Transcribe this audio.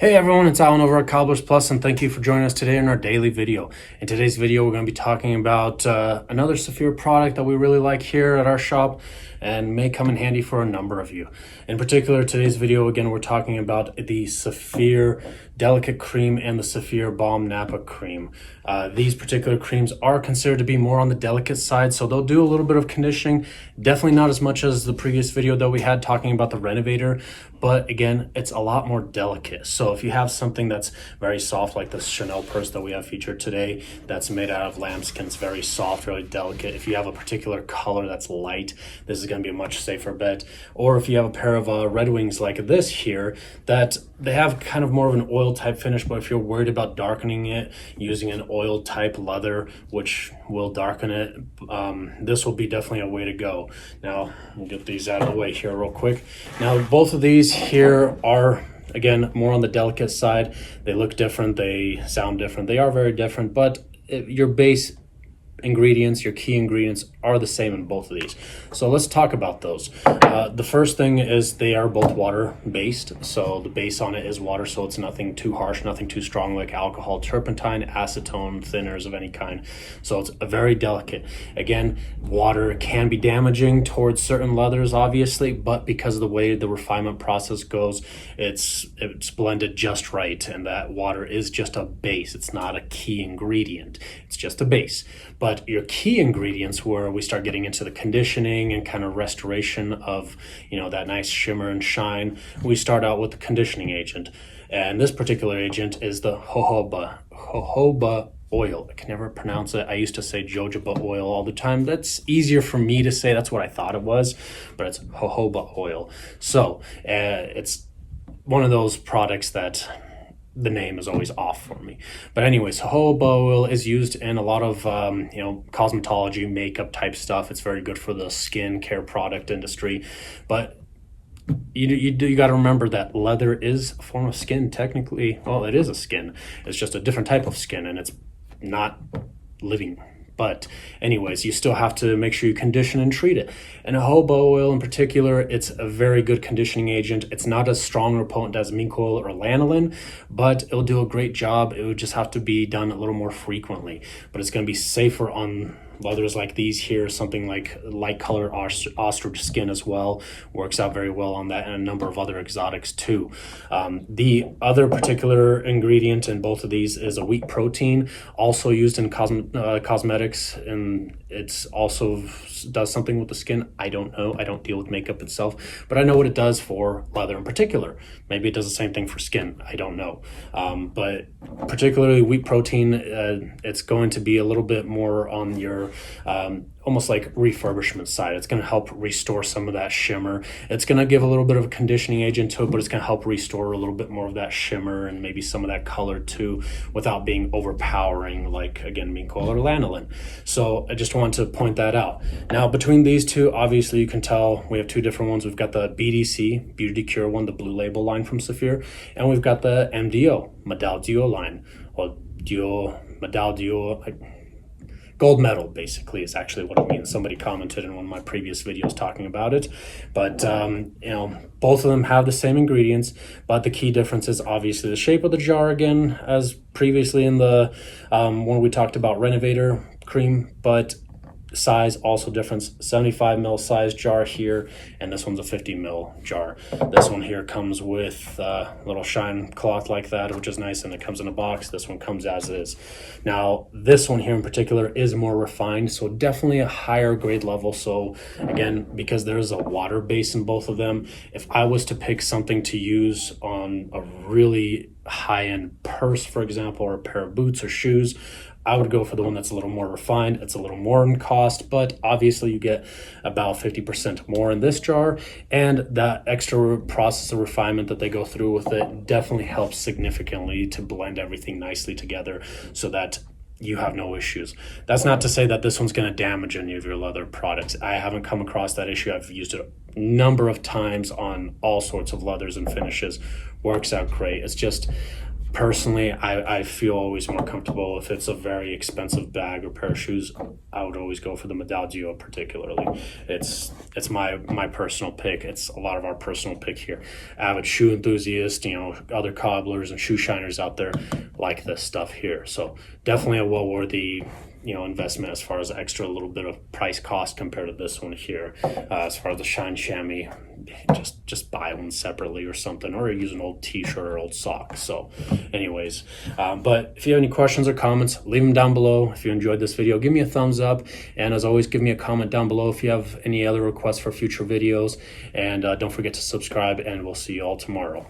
Hey everyone, it's Alan over at Cobblers Plus, and thank you for joining us today in our daily video. In today's video, we're going to be talking about another Saphir product that we really like here at our shop and may come in handy for a number of you. In particular, today's video, again, we're talking about the Saphir Delicate Cream and the Saphir Balm Nappa Cream. These particular creams are considered to be more on the delicate side, so they'll do a little bit of conditioning. Definitely not as much as the previous video that we had talking about the Renovator, but again, it's a lot more delicate. So if you have something that's very soft, like this Chanel purse that we have featured today, that's made out of lambskin, it's very soft, really delicate. If you have a particular color that's light, this is going to be a much safer bet. Or if you have a pair of Red Wings like this here, that they have kind of more of an oil type finish, but if you're worried about darkening it using an oil type leather, which will darken it, this will be definitely a way to go. Now, we'll get these out of the way here real quick. Now, both of these here are, again, more on the delicate side. They look different, they sound different, they are very different, but your base ingredients, your key ingredients are the same in both of these. So let's talk about those. The first thing is they are both water based. So the base on it is water, so it's nothing too harsh, nothing too strong like alcohol, turpentine, acetone, thinners of any kind. So it's a very delicate. Again, water can be damaging towards certain leathers, obviously, but because of the way the refinement process goes, it's blended just right, and that water is just a base. It's not a key ingredient. It's just a base. But your key ingredients, where we start getting into the conditioning and kind of restoration of, that nice shimmer and shine, we start out with the conditioning agent. And this particular agent is the jojoba oil. I can never pronounce it. I used to say jojoba oil all the time. That's easier for me to say. That's what I thought it was, but it's jojoba oil. So it's one of those products that the name is always off for me. But anyways, jojoba oil is used in a lot of cosmetology, makeup type stuff. It's very good for the skin care product industry. But you got to remember that leather is a form of skin technically. Well, it is a skin. It's just a different type of skin, and it's not living. But anyways, you still have to make sure you condition and treat it. And jojoba oil in particular, it's a very good conditioning agent. It's not as strong or potent as mink oil or lanolin, but it'll do a great job. It would just have to be done a little more frequently. But it's going to be safer on leathers like these here. Something like light colored ostrich skin as well works out very well on that, and a number of other exotics too. The other particular ingredient in both of these is a wheat protein, also used in cosmetics, and it's also does something with the skin. I don't know. I don't deal with makeup itself, but I know what it does for leather in particular. Maybe it does the same thing for skin. I don't know. But particularly wheat protein, it's going to be a little bit more on your almost like refurbishment side. It's going to help restore some of that shimmer. It's going to give a little bit of a conditioning agent to it, but it's going to help restore a little bit more of that shimmer and maybe some of that color too, without being overpowering like, again, mink oil or lanolin. So I just want to point that out. Now, between these two, obviously you can tell we have two different ones. We've got the BDC, Beauty Cure one, the blue label line from Saphir, and we've got the MDO, Medaille Duo line, or Medaille Duo, gold medal basically is actually what it means. Somebody commented in one of my previous videos talking about it. But both of them have the same ingredients, but the key difference is obviously the shape of the jar, again, as previously in the when we talked about Renovator cream, but size also different. 75 ml size jar here, and this one's a 50 ml jar. This one here comes with a little shine cloth like that, which is nice, and it comes in a box. This one comes as is. Now, this one here in particular is more refined, so definitely a higher grade level. So again, because there is a water base in both of them, if I was to pick something to use on a really high-end purse, for example, or a pair of boots or shoes, I would go for the one that's a little more refined. It's a little more in cost, but obviously you get about 50% more in this jar, and that extra process of refinement that they go through with it definitely helps significantly to blend everything nicely together so that you have no issues. That's not to say that this one's going to damage any of your leather products. I haven't come across that issue. I've used it a number of times on all sorts of leathers and finishes. Works out great. It's just personally, I feel always more comfortable if it's a very expensive bag or pair of shoes. I would always go for the Medaille particularly. It's my personal pick. It's a lot of our personal pick here. Avid shoe enthusiasts, other cobblers and shoe shiners out there like this stuff here. So definitely a well worthy investment as far as extra little bit of price cost compared to this one here. As far as the shine chamois, just buy one separately or something, or use an old t-shirt or old sock. So anyways, but if you have any questions or comments, leave them down below. If you enjoyed this video, give me a thumbs up, and as always, give me a comment down below if you have any other requests for future videos, and don't forget to subscribe, and we'll see you all tomorrow.